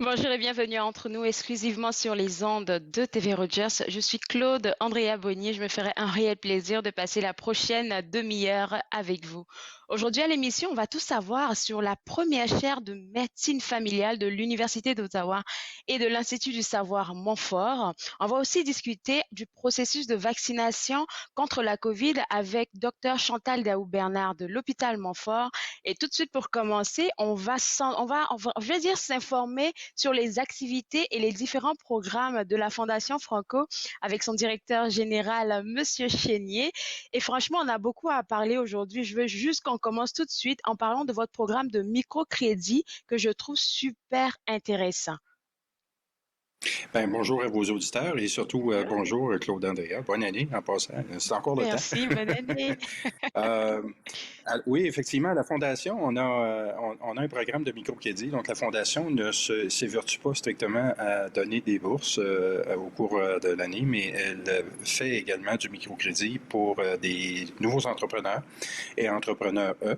Bonjour et bienvenue à Entre nous, exclusivement sur les ondes de TV Rogers. Je suis Claude Andrea Bonnier. Je me ferai un réel plaisir de passer la prochaine demi-heure avec vous. Aujourd'hui à l'émission, on va tout savoir sur la première chaire de médecine familiale de l'Université d'Ottawa et de l'Institut du savoir Montfort. On va aussi discuter du processus de vaccination contre la COVID avec Dr Chantal Daou-Bernard de l'hôpital Montfort. Et tout de suite pour commencer, je vais dire s'informer sur les activités et les différents programmes de la Fondation Franco avec son directeur général, Monsieur Chénier. Et franchement, on a beaucoup à parler aujourd'hui. Je veux juste qu'on commence tout de suite en parlant de votre programme de microcrédit que je trouve super intéressant. Ben, bonjour à vos auditeurs et surtout bonjour Claude Andrea. Bonne année en passant. C'est encore le temps. Merci, bonne année. Euh, oui, effectivement, à la Fondation, on a un programme de microcrédit. Donc, la Fondation ne s'évertue pas strictement à donner des bourses au cours de l'année, mais elle fait également du microcrédit pour des nouveaux entrepreneurs et entrepreneurs E.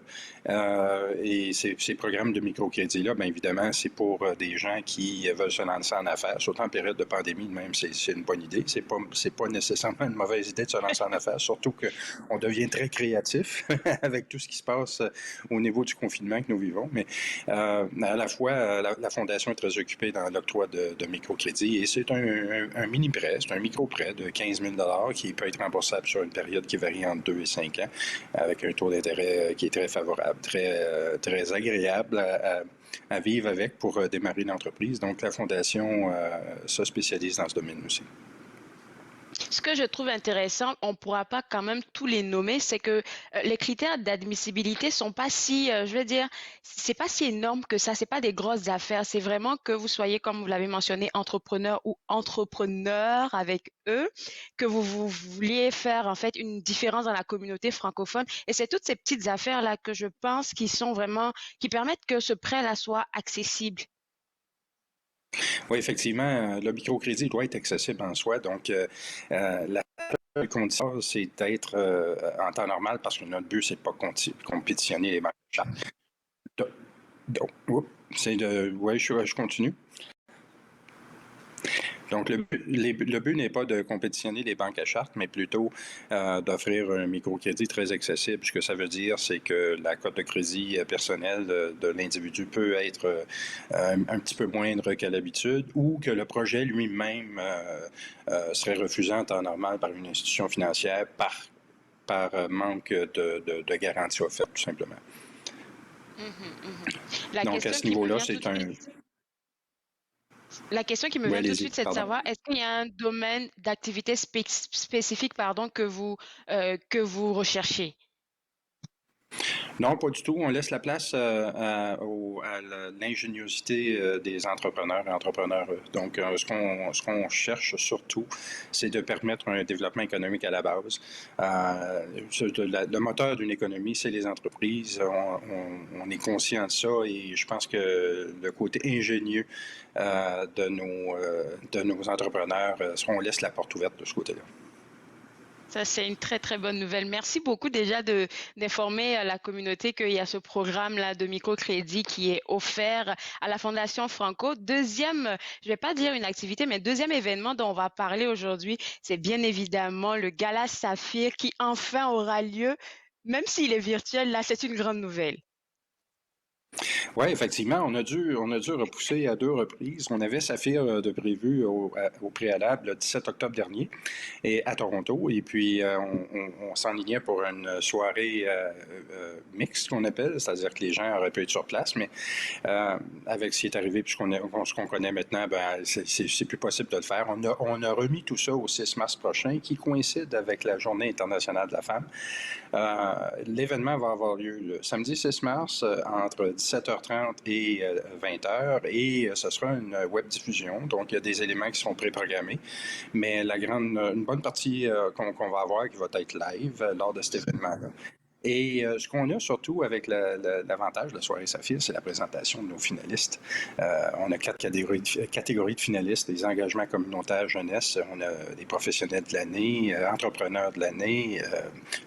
Et ces programmes de microcrédit-là, bien évidemment, c'est pour des gens qui veulent se lancer en affaires, surtout en période de pandémie, même, c'est une bonne idée. C'est pas nécessairement une mauvaise idée de se lancer en affaires, surtout qu'on devient très créatif avec tout ce qui se passe au niveau du confinement que nous vivons. Mais à la fois, la Fondation est très occupée dans l'octroi de microcrédit et c'est un mini-prêt, c'est un micro-prêt de 15 000 qui peut être remboursable sur une période qui varie entre 2 et 5 ans avec un taux d'intérêt qui est très favorable, très agréable à vivre avec pour démarrer l'entreprise. Donc, la Fondation se spécialise dans ce domaine aussi. Ce que je trouve intéressant, on ne pourra pas quand même tous les nommer, c'est que les critères d'admissibilité sont pas si, je veux dire, c'est pas si énorme que ça, c'est pas des grosses affaires, c'est vraiment que vous soyez, comme vous l'avez mentionné, entrepreneur ou entrepreneur avec eux, que vous vouliez faire en fait une différence dans la communauté francophone. Et c'est toutes ces petites affaires-là que je pense qui sont vraiment, qui permettent que ce prêt-là soit accessible. Oui, effectivement, le microcrédit doit être accessible en soi. Donc, la seule condition, c'est d'être en temps normal parce que notre but, c'est pas compétitionner les banques. Donc, c'est de. Oui, je continue. Donc, le but n'est pas de compétitionner les banques à charte, mais plutôt d'offrir un microcrédit très accessible. Ce que ça veut dire, c'est que la cote de crédit personnelle de l'individu peut être un petit peu moindre qu'à l'habitude ou que le projet lui-même serait refusé en temps normal par une institution financière par manque de garantie offerte, tout simplement. Mhm, mhm. La Donc, à question ce qui me niveau-là, vient tout c'est de un. suite, La question qui me Oui, vient tout de allez-y, suite, c'est de pardon. savoir, est-ce qu'il y a un domaine d'activité spécifique, pardon, que vous recherchez? Non, pas du tout. On laisse la place à l'ingéniosité des entrepreneurs et entrepreneurs. Donc, ce qu'on cherche surtout, c'est de permettre un développement économique à la base. Le moteur d'une économie, c'est les entreprises. On est conscient de ça et je pense que le côté ingénieux de nos entrepreneurs, on laisse la porte ouverte de ce côté-là. Ça, c'est une très, très bonne nouvelle. Merci beaucoup déjà d'informer la communauté qu'il y a ce programme-là de microcrédit qui est offert à la Fondation Franco. Deuxième, je vais pas dire une activité, mais deuxième événement dont on va parler aujourd'hui, c'est bien évidemment le Gala Saphir qui enfin aura lieu. Même s'il est virtuel, là, c'est une grande nouvelle. Oui, effectivement, on a dû repousser à deux reprises. On avait Saphir de prévu au préalable le 17 octobre dernier et à Toronto. Et puis, on s'enlignait pour une soirée mixte qu'on appelle, c'est-à-dire que les gens auraient pu être sur place, mais avec ce qui est arrivé, puis ce qu'on connaît maintenant, ben, c'est plus possible de le faire. On a remis tout ça au 6 mars prochain, qui coïncide avec la Journée internationale de la femme. L'événement va avoir lieu le samedi 6 mars entre 17h30 et 20h et ce sera une web diffusion. Donc, il y a des éléments qui sont préprogrammés, mais une bonne partie qu'on va avoir qui va être live lors de cet événement-là. Et ce qu'on a surtout avec l'avantage de la soirée Saphir, c'est la présentation de nos finalistes. On a 4 catégories de finalistes, des engagements communautaires jeunesse, on a des professionnels de l'année, entrepreneurs de l'année,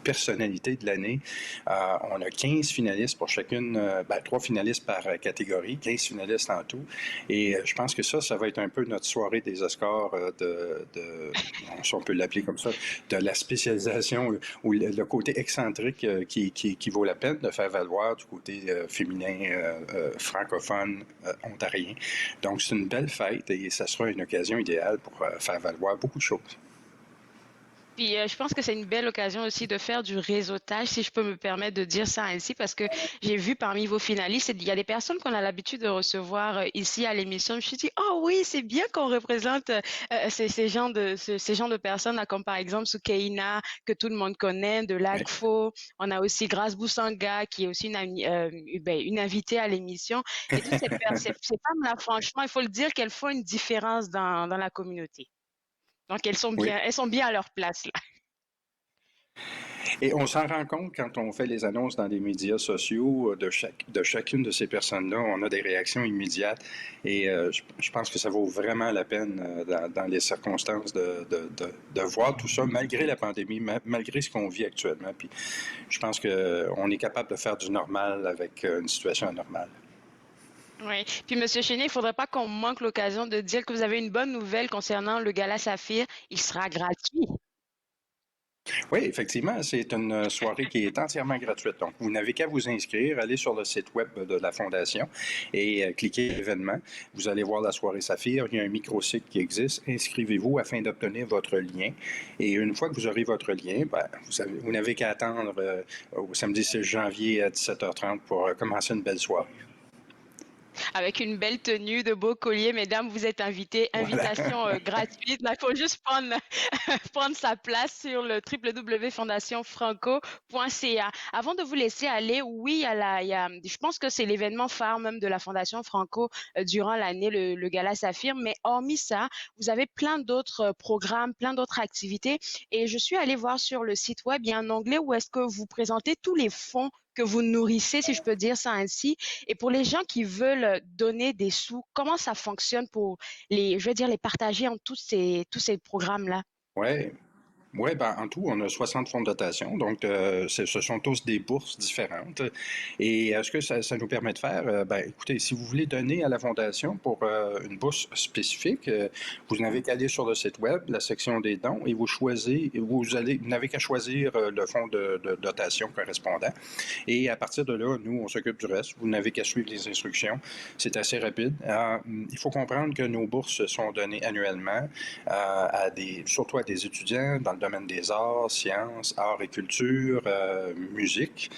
personnalités de l'année. On a 15 finalistes pour chacune, 3 finalistes par catégorie, 15 finalistes en tout. Et je pense que ça va être un peu notre soirée des Oscars si on peut l'appeler comme ça, de la spécialisation ou le côté excentrique qui vaut la peine de faire valoir du côté féminin, francophone, ontarien. Donc, c'est une belle fête et ça sera une occasion idéale pour faire valoir beaucoup de choses. Puis je pense que c'est une belle occasion aussi de faire du réseautage, si je peux me permettre de dire ça ainsi, parce que j'ai vu parmi vos finalistes, il y a des personnes qu'on a l'habitude de recevoir ici à l'émission. Je me suis dit, oh oui, c'est bien qu'on représente ces genres de personnes, là, comme par exemple Soukeina, que tout le monde connaît, de Oui. l'AGFO. On a aussi Grace Boussanga, qui est aussi une invitée à l'émission. Et toutes ces femmes-là, franchement, il faut le dire qu'elles font une différence dans la communauté. Donc, Oui. elles sont bien à leur place, là. Et on s'en rend compte quand on fait les annonces dans les médias sociaux de chacune de ces personnes-là. On a des réactions immédiates et je pense que ça vaut vraiment la peine dans les circonstances de voir tout ça, malgré la pandémie, malgré ce qu'on vit actuellement. Puis je pense qu'on est capable de faire du normal avec une situation anormale. Oui. Puis, Monsieur Chénier, il ne faudrait pas qu'on manque l'occasion de dire que vous avez une bonne nouvelle concernant le Gala Saphir. Il sera gratuit. Oui, effectivement, c'est une soirée qui est entièrement gratuite. Donc, vous n'avez qu'à vous inscrire, aller sur le site web de la Fondation et cliquer événements. Vous allez voir la soirée Saphir. Il y a un microsite qui existe. Inscrivez-vous afin d'obtenir votre lien. Et une fois que vous aurez votre lien, vous n'avez qu'à attendre au samedi 6 janvier à 17h30 pour commencer une belle soirée. Avec une belle tenue, de beaux colliers. Mesdames, vous êtes invitées. Voilà. Invitation gratuite. Il faut juste prendre sa place sur le www.fondationfranco.ca. Avant de vous laisser aller, oui, je pense que c'est l'événement phare même de la Fondation Franco durant l'année, le Gala Saphir. Mais hormis ça, vous avez plein d'autres programmes, plein d'autres activités. Et je suis allée voir sur le site web, il y a un onglet où est-ce que vous présentez tous les fonds que vous nourrissez, si je peux dire ça ainsi. Et pour les gens qui veulent donner des sous, comment ça fonctionne pour les partager en tous ces programmes-là? Oui. Oui, en tout, on a 60 fonds de dotation, donc ce sont tous des bourses différentes. Et ce que ça nous permet de faire, écoutez, si vous voulez donner à la Fondation pour une bourse spécifique, vous n'avez qu'à aller sur le site web, la section des dons, et vous n'avez qu'à choisir le fonds de dotation correspondant. Et à partir de là, nous, on s'occupe du reste. Vous n'avez qu'à suivre les instructions. C'est assez rapide. Il faut comprendre que nos bourses sont données annuellement surtout à des étudiants dans le domaine des arts, sciences, arts et culture, musique,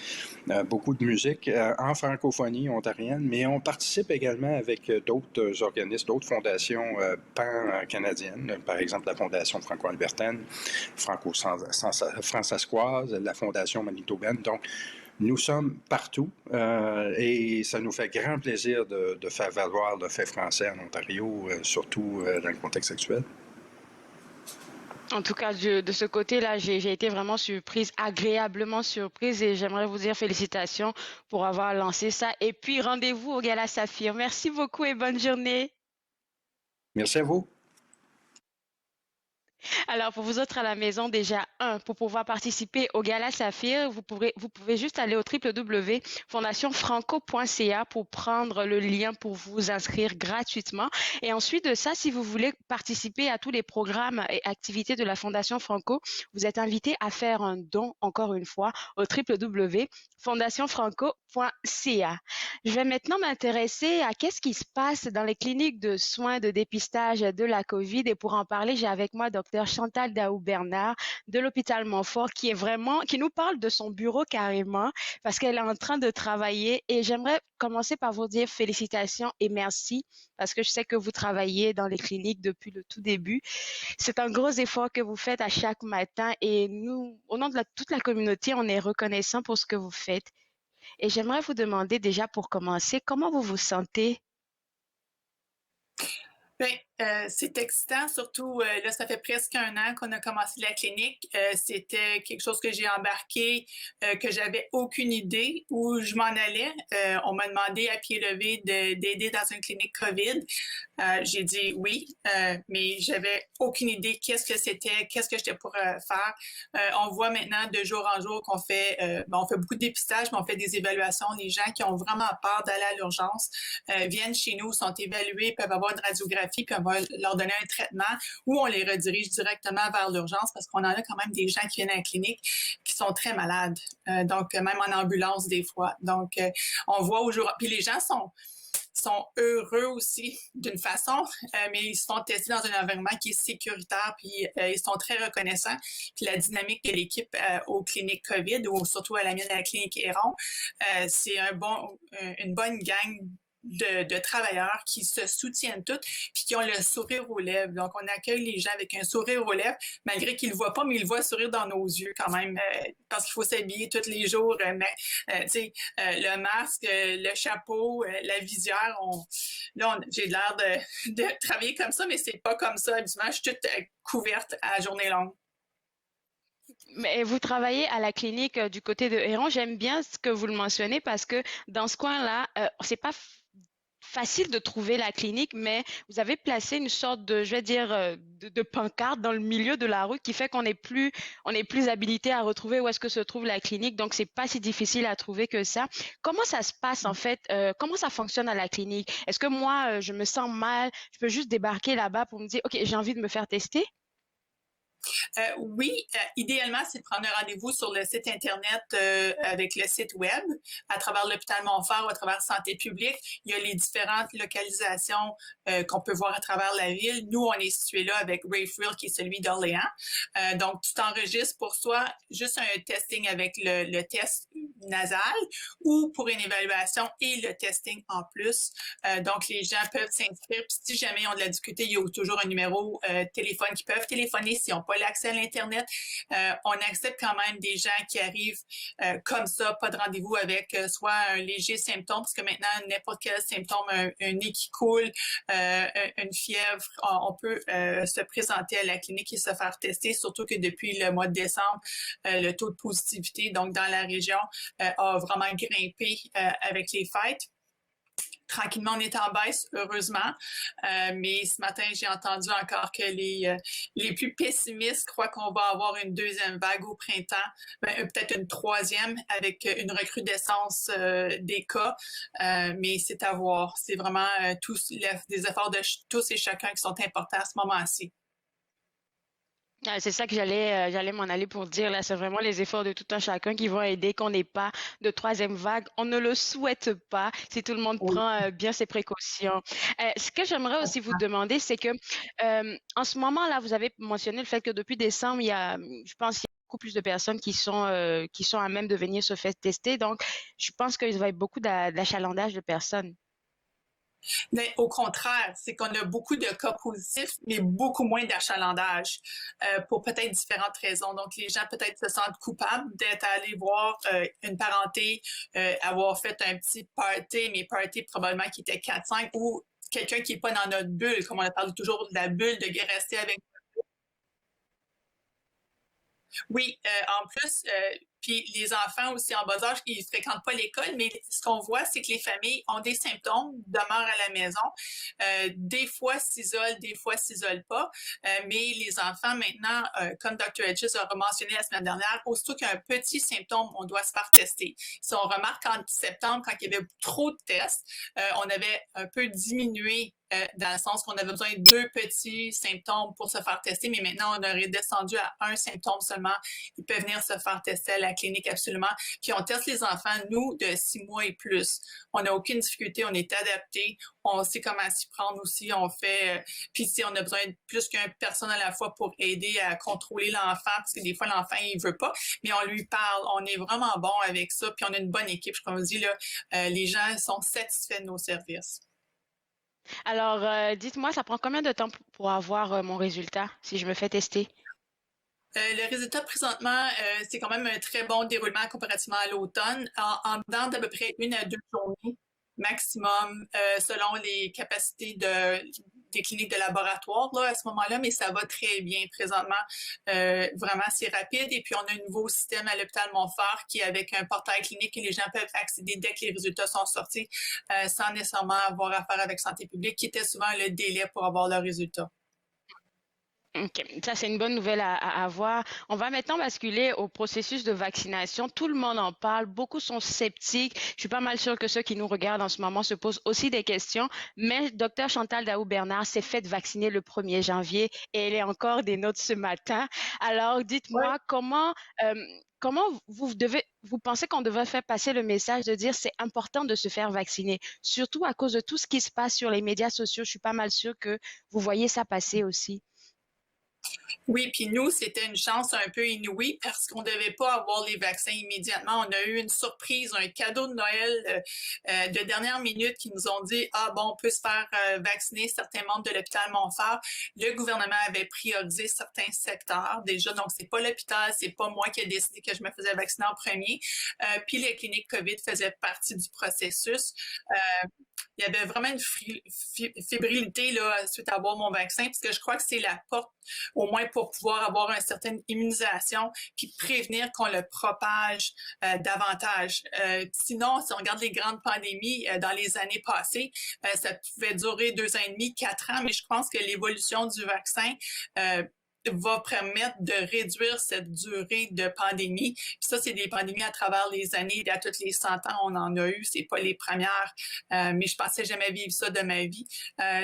beaucoup de musique en francophonie ontarienne, mais on participe également avec d'autres organismes, d'autres fondations pan-canadiennes, par exemple la Fondation franco-albertaine, franco-françaiscoise, la Fondation manitobaine. Donc, nous sommes partout et ça nous fait grand plaisir de faire valoir le fait français en Ontario, surtout dans le contexte actuel. En tout cas, de ce côté-là, j'ai été vraiment surprise, agréablement surprise, et j'aimerais vous dire félicitations pour avoir lancé ça. Et puis, rendez-vous au Gala Saphir. Merci beaucoup et bonne journée. Merci à vous. Alors, pour vous autres à la maison, déjà, pour pouvoir participer au Gala Saphir, vous pouvez juste aller au www.fondationfranco.ca pour prendre le lien pour vous inscrire gratuitement. Et ensuite de ça, si vous voulez participer à tous les programmes et activités de la Fondation Franco, vous êtes invité à faire un don, encore une fois, au www.fondationfranco.ca. Je vais maintenant m'intéresser à qu'est-ce qui se passe dans les cliniques de soins de dépistage de la COVID. Et pour en parler, j'ai avec moi Dr Chantal Daou-Bernard de l'hôpital Montfort qui nous parle de son bureau carrément parce qu'elle est en train de travailler, et j'aimerais commencer par vous dire félicitations et merci parce que je sais que vous travaillez dans les cliniques depuis le tout début. C'est un gros effort que vous faites à chaque matin, et nous, au nom de toute la communauté, on est reconnaissant pour ce que vous faites. Et j'aimerais vous demander déjà pour commencer, comment vous vous sentez? Bien, C'est excitant, surtout là, ça fait presque 1 an qu'on a commencé la clinique. C'était quelque chose que j'ai embarqué, que j'avais aucune idée où je m'en allais. On m'a demandé à pied levé d'aider dans une clinique COVID. J'ai dit oui, mais j'avais aucune idée qu'est-ce que c'était, qu'est-ce que j'étais pour faire. On voit maintenant de jour en jour qu'on fait, on fait beaucoup de dépistage, mais on fait des évaluations. Les gens qui ont vraiment peur d'aller à l'urgence viennent chez nous, sont évalués, peuvent avoir une radiographie, puis on va leur donner un traitement ou on les redirige directement vers l'urgence parce qu'on en a quand même des gens qui viennent à la clinique qui sont très malades, donc même en ambulance des fois. Donc, on voit aujourd'hui, puis les gens sont heureux aussi d'une façon, mais ils se font tester dans un environnement qui est sécuritaire, puis ils sont très reconnaissants. Puis la dynamique de l'équipe aux cliniques COVID, ou surtout à la mienne, à la clinique Héron, c'est une bonne gang de travailleurs qui se soutiennent tous puis qui ont le sourire aux lèvres. Donc, on accueille les gens avec un sourire aux lèvres, malgré qu'ils ne le voient pas, mais ils le voient sourire dans nos yeux quand même, parce qu'il faut s'habiller tous les jours. Le masque, le chapeau, la visière, j'ai l'air de travailler comme ça, mais c'est pas comme ça. Habituellement, je suis toute couverte à la journée longue. Mais vous travaillez à la clinique du côté de Héron. J'aime bien ce que vous le mentionnez parce que dans ce coin-là, c'est pas facile de trouver la clinique, mais vous avez placé une sorte de, je vais dire, de pancarte dans le milieu de la rue qui fait on est plus habilité à retrouver où est-ce que se trouve la clinique. Donc, c'est pas si difficile à trouver que ça. Comment ça se passe en fait? Comment ça fonctionne à la clinique? Est-ce que moi, je me sens mal, je peux juste débarquer là-bas pour me dire, OK, j'ai envie de me faire tester? Oui, idéalement, c'est de prendre un rendez-vous sur le site Internet avec le site Web, à travers l'hôpital Montfort ou à travers Santé publique. Il y a les différentes localisations qu'on peut voir à travers la ville. Nous, on est situé là avec Rayfield, qui est celui d'Orléans. Donc, tu t'enregistres pour soit juste un testing avec le test nasal ou pour une évaluation et le testing en plus. Donc, les gens peuvent s'inscrire. Puis si jamais ils ont de la difficulté, il y a toujours un numéro téléphone qui peuvent téléphoner s'ils n'ont pas l'accès à l'Internet. On accepte quand même des gens qui arrivent comme ça, pas de rendez-vous avec soit un léger symptôme, parce que maintenant, n'importe quel symptôme, un nez qui coule, une fièvre, on peut se présenter à la clinique et se faire tester, surtout que depuis le mois de décembre, le taux de positivité, donc dans la région, a vraiment grimpé avec les fêtes. Tranquillement, on est en baisse, heureusement. Mais ce matin, j'ai entendu encore que les plus pessimistes croient qu'on va avoir une deuxième vague au printemps, peut-être une troisième avec une recrudescence des cas. Mais c'est à voir. C'est vraiment des efforts de tous et chacun qui sont importants à ce moment-ci. Ah, c'est ça que j'allais m'en aller pour dire là, c'est vraiment les efforts de tout un chacun qui vont aider qu'on n'ait pas de troisième vague. On ne le souhaite pas si tout le monde Oui. prend bien ses précautions. Ce que j'aimerais aussi vous demander, c'est que en ce moment là, vous avez mentionné le fait que depuis décembre, je pense qu'il y a beaucoup plus de personnes qui sont à même de venir se faire tester. Donc, je pense qu'il va y avoir beaucoup d'achalandage de personnes. Mais au contraire, c'est qu'on a beaucoup de cas positifs, mais beaucoup moins d'achalandage pour peut-être différentes raisons. Donc, les gens peut-être se sentent coupables d'être allés voir une parenté, avoir fait un petit party, mais party probablement qui était 4-5, ou quelqu'un qui n'est pas dans notre bulle, comme on a parlé toujours de la bulle, de rester avec. Oui, en plus, puis les enfants aussi en bas âge, ils fréquentent pas l'école, mais ce qu'on voit, c'est que les familles ont des symptômes, demeurent à la maison, des fois s'isolent, des fois s'isolent pas, mais les enfants maintenant, comme Dr. Hedges a mentionné la semaine dernière, aussitôt qu'il y a un petit symptôme, on doit se faire tester. Si on remarque en septembre, quand il y avait trop de tests, on avait un peu diminué dans le sens qu'on avait besoin de 2 petits symptômes pour se faire tester, mais maintenant, on aurait descendu à 1 symptôme seulement. Ils peuvent venir se faire tester à la clinique absolument. Puis on teste les enfants, nous, de 6 mois et plus. On n'a aucune difficulté, on est adapté, on sait comment s'y prendre aussi, on fait... puis si on a besoin de plus qu'une personne à la fois pour aider à contrôler l'enfant, parce que des fois, l'enfant, il veut pas, mais on lui parle, on est vraiment bon avec ça, puis on a une bonne équipe. Comme je dis, là, les gens sont satisfaits de nos services. Alors, dites-moi, ça prend combien de temps pour avoir mon résultat si je me fais tester? Le résultat présentement, c'est quand même un très bon déroulement comparativement à l'automne. En dedans d'à peu près 1 à 2 journées maximum, selon les capacités des cliniques de laboratoire là, à ce moment-là, mais ça va très bien présentement. Vraiment, c'est rapide. Et puis, on a un nouveau système à l'hôpital Montfort qui est avec un portail clinique et les gens peuvent accéder dès que les résultats sont sortis sans nécessairement avoir affaire avec Santé publique, qui était souvent le délai pour avoir leurs résultats. OK, ça c'est une bonne nouvelle à avoir. On va maintenant basculer au processus de vaccination. Tout le monde en parle, beaucoup sont sceptiques. Je suis pas mal sûre que ceux qui nous regardent en ce moment se posent aussi des questions. Mais Dr Chantal Daou-Bernard s'est faite vacciner le 1er janvier et elle est encore des nôtres ce matin. Alors dites-moi comment vous pensez qu'on devrait faire passer le message de dire c'est important de se faire vacciner, surtout à cause de tout ce qui se passe sur les médias sociaux. Je suis pas mal sûre que vous voyez ça passer aussi. Oui, puis nous, c'était une chance un peu inouïe parce qu'on ne devait pas avoir les vaccins immédiatement. On a eu une surprise, un cadeau de Noël de dernière minute qui nous ont dit « Ah bon, on peut se faire vacciner certains membres de l'hôpital Montfort ». Le gouvernement avait priorisé certains secteurs déjà, donc c'est pas l'hôpital, c'est pas moi qui ai décidé que je me faisais vacciner en premier. Puis les cliniques COVID faisaient partie du processus. Il y avait vraiment une fébrilité là, suite à avoir mon vaccin, parce que je crois que c'est la porte, au moins pour pouvoir avoir une certaine immunisation, puis prévenir qu'on le propage davantage. Sinon, si on regarde les grandes pandémies dans les années passées, ça pouvait durer 2 ans et demi, 4 ans, mais je pense que l'évolution du vaccin va permettre de réduire cette durée de pandémie. Puis ça, c'est des pandémies à travers les années. À toutes les 100 ans, on en a eu. C'est pas les premières, mais je pensais jamais vivre ça de ma vie.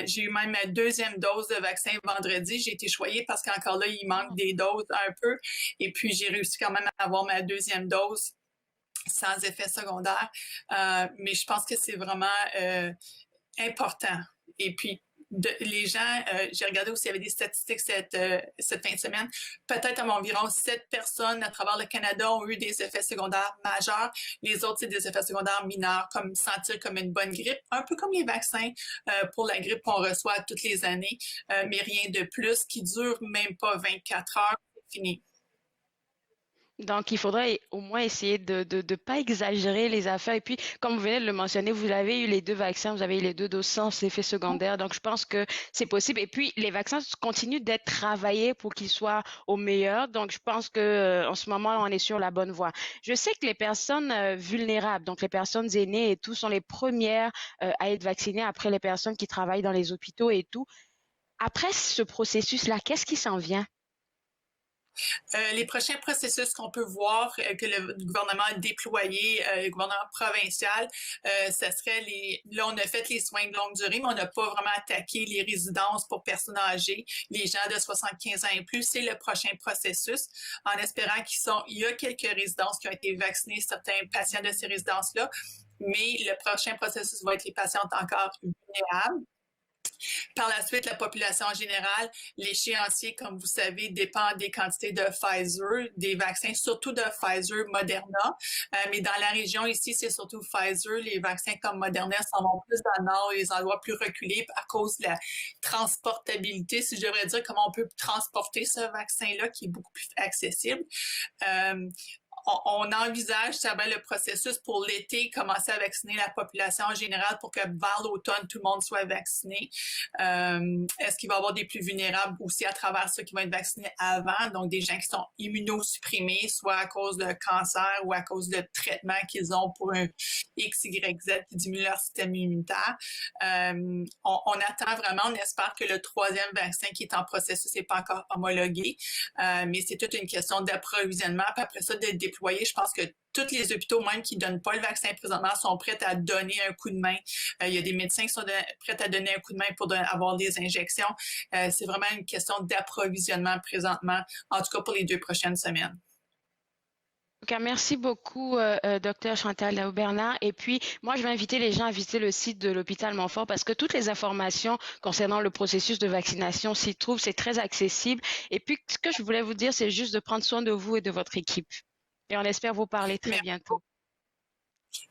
J'ai eu même ma 2e dose de vaccin vendredi. J'ai été choyée parce qu'encore là, il manque des doses un peu. Et puis, j'ai réussi quand même à avoir ma 2e dose sans effet secondaire. Mais je pense que c'est vraiment important. Et puis, les gens, j'ai regardé aussi, il y avait des statistiques cette fin de semaine, peut-être environ 7 personnes à travers le Canada ont eu des effets secondaires majeurs. Les autres, c'est des effets secondaires mineurs, comme sentir comme une bonne grippe, un peu comme les vaccins pour la grippe qu'on reçoit toutes les années, mais rien de plus, qui dure même pas 24 heures, c'est fini. Donc, il faudrait au moins essayer de pas exagérer les affaires. Et puis, comme vous venez de le mentionner, vous avez eu les 2 vaccins, vous avez eu les 2 doses sans effet secondaire. Donc, je pense que c'est possible. Et puis, les vaccins continuent d'être travaillés pour qu'ils soient au meilleur. Donc, je pense que en ce moment, on est sur la bonne voie. Je sais que les personnes vulnérables, donc les personnes aînées et tout, sont les premières à être vaccinées après les personnes qui travaillent dans les hôpitaux et tout. Après ce processus-là, qu'est-ce qui s'en vient? Les prochains processus qu'on peut voir que le gouvernement a déployé, le gouvernement provincial, ça serait là, on a fait les soins de longue durée, mais on n'a pas vraiment attaqué les résidences pour personnes âgées, les gens de 75 ans et plus. C'est le prochain processus, en espérant il y a quelques résidences qui ont été vaccinées, certains patients de ces résidences-là, mais le prochain processus va être les patientes encore vulnérables. Par la suite, la population en générale, l'échéancier, comme vous savez, dépend des quantités de Pfizer, des vaccins, surtout de Pfizer, Moderna. Mais dans la région ici, c'est surtout Pfizer. Les vaccins comme Moderna s'en vont plus dans le nord et les endroits plus reculés à cause de la transportabilité, si je devrais dire, comment on peut transporter ce vaccin-là qui est beaucoup plus accessible. On envisage, ça va le processus pour l'été, commencer à vacciner la population en général pour que vers l'automne, tout le monde soit vacciné. Est-ce qu'il va y avoir des plus vulnérables aussi à travers ceux qui vont être vaccinés avant, donc des gens qui sont immunosupprimés, soit à cause de cancer ou à cause de traitements qu'ils ont pour un X, Y, Z qui diminue leur système immunitaire. On attend vraiment, on espère que le 3e vaccin qui est en processus n'est pas encore homologué, mais c'est toute une question d'approvisionnement, puis après ça, de déployer. Je pense que tous les hôpitaux, même qui ne donnent pas le vaccin présentement, sont prêts à donner un coup de main. Il y a des médecins qui sont prêts à donner un coup de main pour avoir des injections. C'est vraiment une question d'approvisionnement présentement, en tout cas pour les 2 prochaines semaines. Okay, merci beaucoup, Dr Chantal Daou-Bernard. Et puis, moi, je vais inviter les gens à visiter le site de l'hôpital Montfort parce que toutes les informations concernant le processus de vaccination s'y trouvent. C'est très accessible. Et puis, ce que je voulais vous dire, c'est juste de prendre soin de vous et de votre équipe. Et on espère vous parler très bientôt.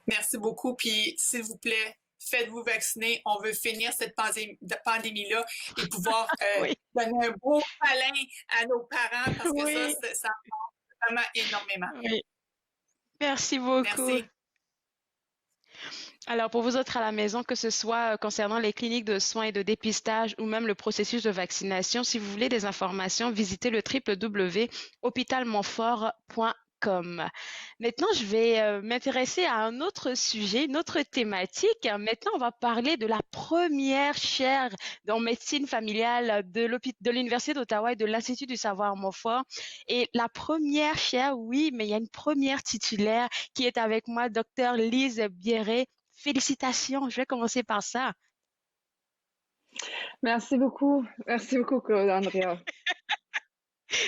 Merci beaucoup. Puis, s'il vous plaît, faites-vous vacciner. On veut finir cette pandémie-là et pouvoir donner un beau câlin à nos parents parce que ça vraiment énormément. Oui. Merci beaucoup. Merci. Alors, pour vous autres à la maison, que ce soit concernant les cliniques de soins et de dépistage ou même le processus de vaccination, si vous voulez des informations, visitez le www.hôpitalmontfort.com. Maintenant, je vais m'intéresser à un autre sujet, une autre thématique. Maintenant, on va parler de la première chaire en médecine familiale de l'Université d'Ottawa et de l'Institut du savoir Montfort. Et la première chaire, oui, mais il y a une première titulaire qui est avec moi, docteur Lise Bierret. Félicitations, je vais commencer par ça. Merci beaucoup, Claude Andrea.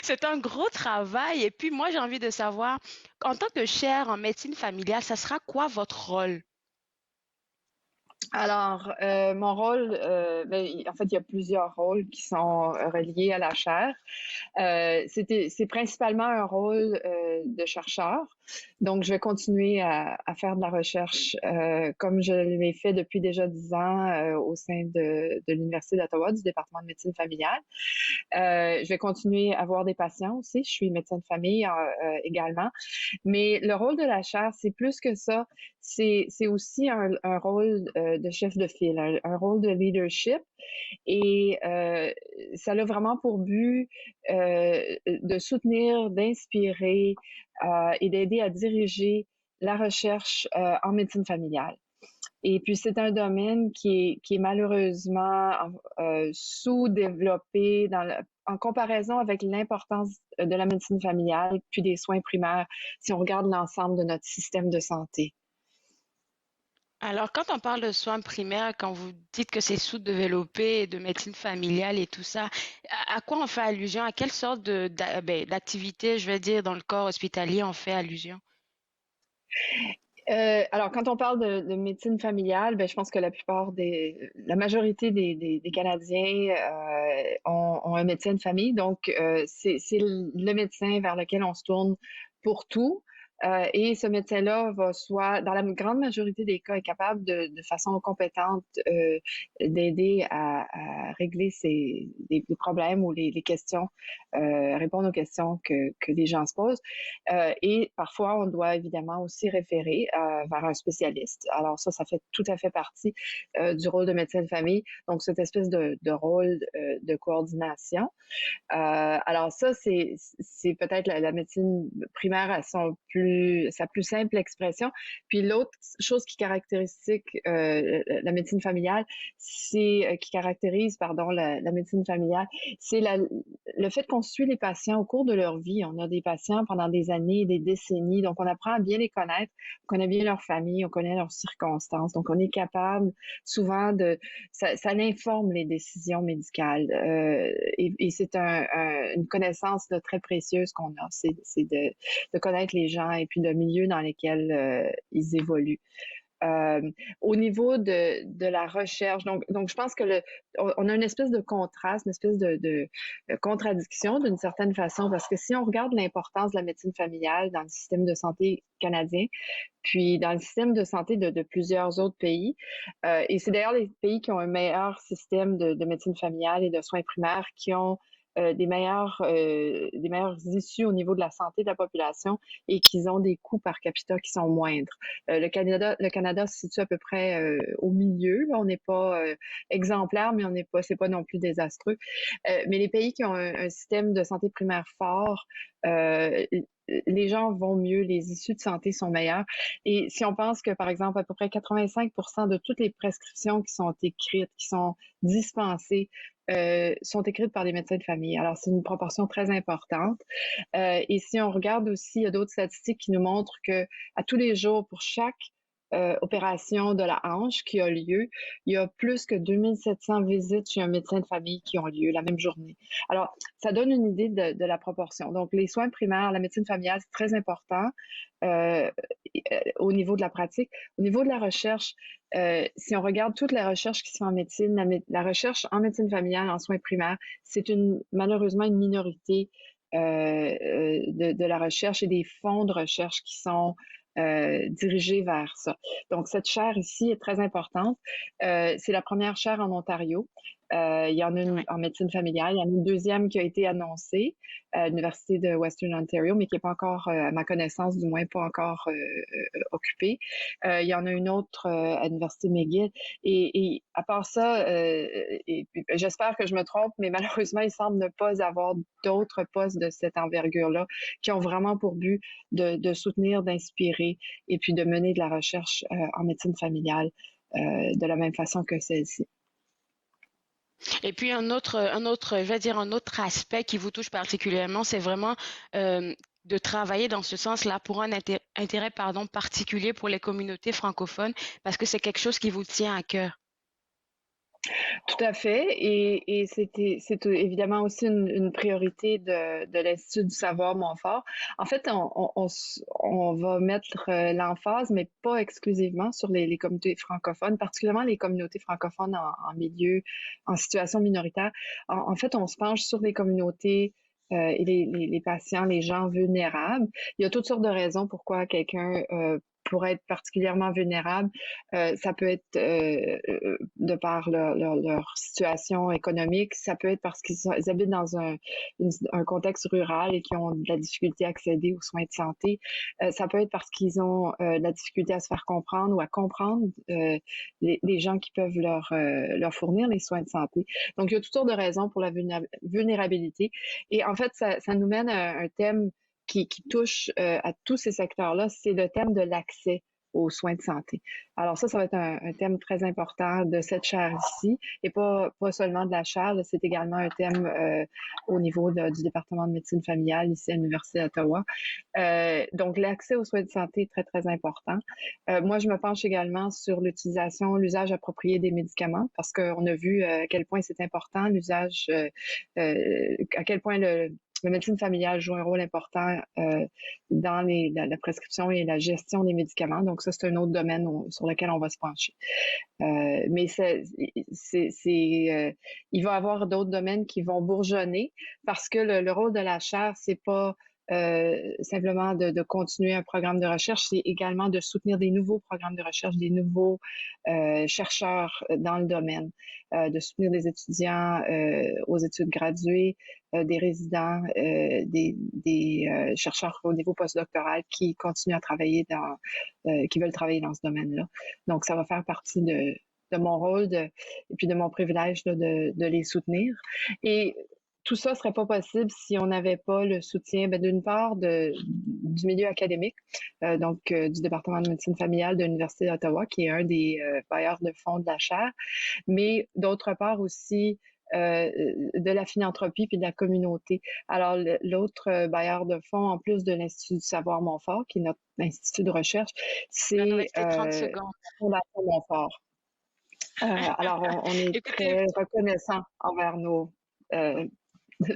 C'est un gros travail et puis moi j'ai envie de savoir, en tant que chaire en médecine familiale, ça sera quoi votre rôle? Alors, mon rôle, en fait, il y a plusieurs rôles qui sont reliés à la chaire. C'est principalement un rôle de chercheur. Donc, je vais continuer à faire de la recherche comme je l'ai fait depuis déjà 10 ans au sein de l'Université d'Ottawa, du département de médecine familiale. Je vais continuer à voir des patients aussi. Je suis médecin de famille également. Mais le rôle de la chaire, c'est plus que ça. C'est aussi un rôle de chef de file, un rôle de leadership. Et ça a vraiment pour but de soutenir, d'inspirer et d'aider à diriger la recherche en médecine familiale. Et puis, c'est un domaine qui est malheureusement sous-développé en comparaison avec l'importance de la médecine familiale puis des soins primaires si on regarde l'ensemble de notre système de santé. Alors, quand on parle de soins primaires, quand vous dites que c'est sous-développé, de médecine familiale et tout ça, à quoi on fait allusion? À quelle sorte d'activité, je vais dire, dans le corps hospitalier, on fait allusion? Alors, quand on parle de médecine familiale, je pense que la majorité des Canadiens ont un médecin de famille. Donc, c'est le médecin vers lequel on se tourne pour tout. Et ce médecin-là va soit, dans la grande majorité des cas, est capable de façon compétente d'aider à régler les problèmes ou les questions, répondre aux questions que les gens se posent. Et parfois, on doit évidemment aussi référer vers un spécialiste. Alors ça fait tout à fait partie du rôle de médecin de famille. Donc, cette espèce de rôle de coordination. Alors ça, c'est peut-être la médecine primaire à sa plus simple expression. Puis l'autre chose qui caractérise la médecine familiale, qui caractérise, pardon, la médecine familiale, c'est le fait qu'on suit les patients au cours de leur vie. On a des patients pendant des années, des décennies, donc on apprend à bien les connaître, on connaît bien leur famille, on connaît leurs circonstances, donc on est capable souvent ça informe les décisions médicales et c'est une connaissance très précieuse qu'on a, c'est de connaître les gens et puis le milieu dans lequel ils évoluent. Au niveau de la recherche, donc je pense que on a une espèce de contraste, une espèce de contradiction d'une certaine façon, parce que si on regarde l'importance de la médecine familiale dans le système de santé canadien, puis dans le système de santé de plusieurs autres pays, et c'est d'ailleurs les pays qui ont un meilleur système de médecine familiale et de soins primaires qui ont des meilleures issues au niveau de la santé de la population et qui ont des coûts par capita qui sont moindres. Le Canada se situe à peu près au milieu. Là, on n'est pas exemplaire, mais c'est pas non plus désastreux. Mais les pays qui ont un système de santé primaire fort, les gens vont mieux, les issues de santé sont meilleures. Et si on pense que, par exemple, à peu près 85% de toutes les prescriptions qui sont écrites, qui sont dispensées, sont écrites par des médecins de famille. Alors, c'est une proportion très importante. Et si on regarde aussi, il y a d'autres statistiques qui nous montrent que à tous les jours, pour chaque opération de la hanche qui a lieu, il y a plus que 2700 visites chez un médecin de famille qui ont lieu la même journée. Alors, ça donne une idée de la proportion. Donc, les soins primaires, la médecine familiale, c'est très important au niveau de la pratique. Au niveau de la recherche, si on regarde toutes les recherches qui sont en médecine, la recherche en médecine familiale, en soins primaires, c'est malheureusement une minorité de la recherche et des fonds de recherche qui sont dirigés vers ça. Donc, cette chaire ici est très importante. C'est la première chaire en Ontario. Il y en a une en médecine familiale. Il y en a une deuxième qui a été annoncée à l'Université de Western Ontario, mais qui n'est pas encore, à ma connaissance, du moins, pas encore occupée. Il y en a une autre à l'Université McGill. Et à part ça, et puis, j'espère que je me trompe, mais malheureusement, il semble ne pas avoir d'autres postes de cette envergure-là qui ont vraiment pour but de soutenir, d'inspirer et puis de mener de la recherche en médecine familiale de la même façon que celle-ci. Et puis je vais dire un autre aspect qui vous touche particulièrement, c'est vraiment de travailler dans ce sens-là pour un intérêt particulier pour les communautés francophones, parce que c'est quelque chose qui vous tient à cœur. Tout à fait. Et c'est évidemment aussi une priorité de l'Institut du savoir Montfort. En fait, on va mettre l'emphase, mais pas exclusivement, sur les communautés francophones, particulièrement les communautés francophones en situation minoritaire. En fait, on se penche sur les communautés et les patients, les gens vulnérables. Il y a toutes sortes de raisons pourquoi quelqu'un pourrait être particulièrement vulnérable. Ça peut être de par leur situation économique, ça peut être parce qu'ils habitent dans un contexte rural et qui ont de la difficulté à accéder aux soins de santé. Ça peut être parce qu'ils ont de la difficulté à se faire comprendre ou à comprendre les gens qui peuvent leur fournir les soins de santé. Donc, il y a toutes sortes de raisons pour la vulnérabilité. Et en fait, ça nous mène à un thème qui touche à tous ces secteurs-là, c'est le thème de l'accès aux soins de santé. Alors ça va être un thème très important de cette chaire ici, et pas seulement de la chaire, c'est également un thème au niveau du département de médecine familiale ici à l'Université d'Ottawa. Donc l'accès aux soins de santé est très, très important. Moi, je me penche également sur l'usage approprié des médicaments, parce qu'on a vu à quel point c'est important, l'usage, à quel point la médecine familiale joue un rôle important dans la prescription et la gestion des médicaments. Donc ça, c'est un autre domaine sur lequel on va se pencher. Mais il va y avoir d'autres domaines qui vont bourgeonner parce que le rôle de la chaire, c'est pas simplement de continuer un programme de recherche, c'est également de soutenir des nouveaux programmes de recherche, des nouveaux chercheurs dans le domaine, de soutenir des étudiants aux études graduées, des résidents, des chercheurs au niveau postdoctoral qui continuent à travailler qui veulent travailler dans ce domaine-là. Donc, ça va faire partie de mon rôle et puis de mon privilège de les soutenir. Et tout ça ne serait pas possible si on n'avait pas le soutien, d'une part, du milieu académique, donc du département de médecine familiale de l'Université d'Ottawa, qui est un des bailleurs de fonds de la chaire, mais d'autre part aussi de la philanthropie puis de la communauté. Alors, l'autre bailleur de fonds, en plus de l'Institut du savoir Montfort, qui est notre institut de recherche, c'est la Fondation Montfort. Alors, on est très reconnaissant envers nos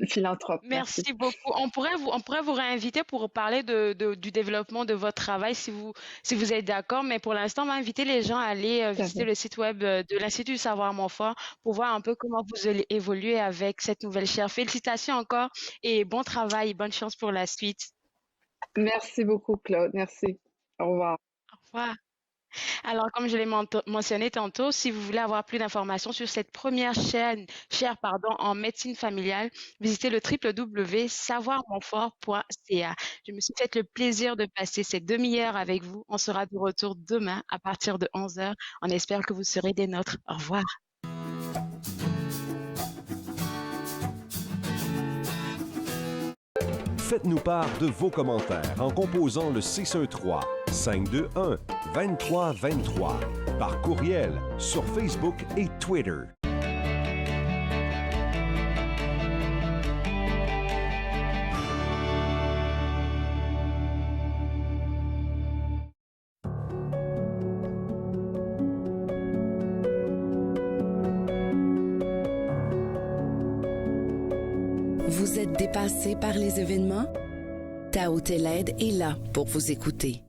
philanthropes. Merci beaucoup. On pourrait vous réinviter pour parler du développement de votre travail si vous êtes d'accord, mais pour l'instant, on va inviter les gens à aller visiter le site web de l'Institut du savoir Montfort pour voir un peu comment vous allez évoluer avec cette nouvelle chaire. Félicitations encore et bon travail, bonne chance pour la suite. Merci beaucoup, Claude. Merci. Au revoir. Au revoir. Alors, comme je l'ai mentionné tantôt, si vous voulez avoir plus d'informations sur cette première chaire en médecine familiale, visitez le www.savoirmontfort.ca. Je me suis fait le plaisir de passer cette demi-heure avec vous. On sera de retour demain à partir de 11h. On espère que vous serez des nôtres. Au revoir. Faites-nous part de vos commentaires en composant le 613-521-2323 par courriel sur Facebook et Twitter. Vous êtes dépassé par les événements? Tao Teled est là pour vous écouter.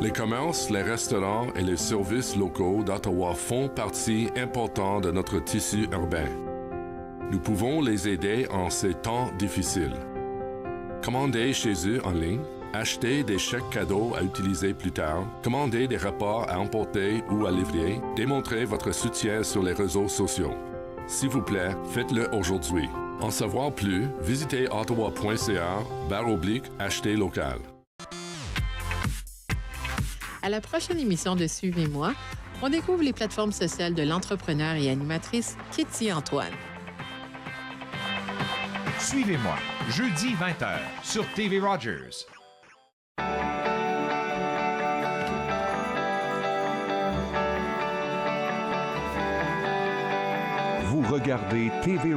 Les commerces, les restaurants et les services locaux d'Ottawa font partie importante de notre tissu urbain. Nous pouvons les aider en ces temps difficiles. Commandez chez eux en ligne, acheter des chèques cadeaux à utiliser plus tard, commander des repas à emporter ou à livrer, démontrer votre soutien sur les réseaux sociaux. S'il vous plaît, faites-le aujourd'hui. En savoir plus, visitez ottawa.ca/acheter local. À la prochaine émission de Suivez-moi, on découvre les plateformes sociales de l'entrepreneur et animatrice Kitty Antoine. Suivez-moi, jeudi 20h sur TV Rogers. Vous regardez TV